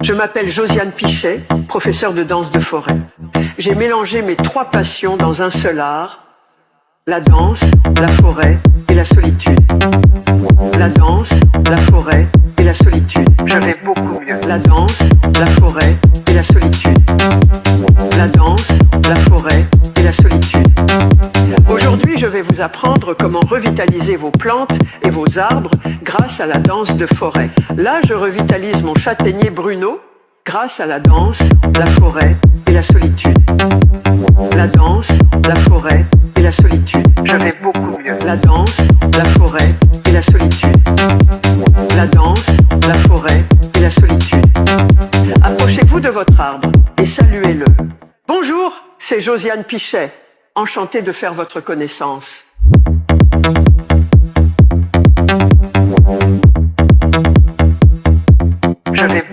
Je m'appelle Josiane Pichet, professeure de danse de forêt. J'ai mélangé mes trois passions dans un seul art, la danse, la forêt et la solitude. La danse, la forêt et la solitude. Je vais beaucoup mieux. La danse, la forêt et la solitude. La danse, la forêt et la solitude. Aujourd'hui, je vais vous apprendre comment revitaliser vos plantes et vos arbres grâce à la danse de forêt. Là, je revitalise mon châtaignier Bruno grâce à la danse, la forêt et la solitude. La danse, la forêt et la solitude. Je vais beaucoup mieux. La danse, la forêt et la solitude. La danse, la forêt et la solitude. Approchez-vous de votre arbre et saluez-le. Bonjour, c'est Josiane Pichet. Enchantée de faire votre connaissance. Je vais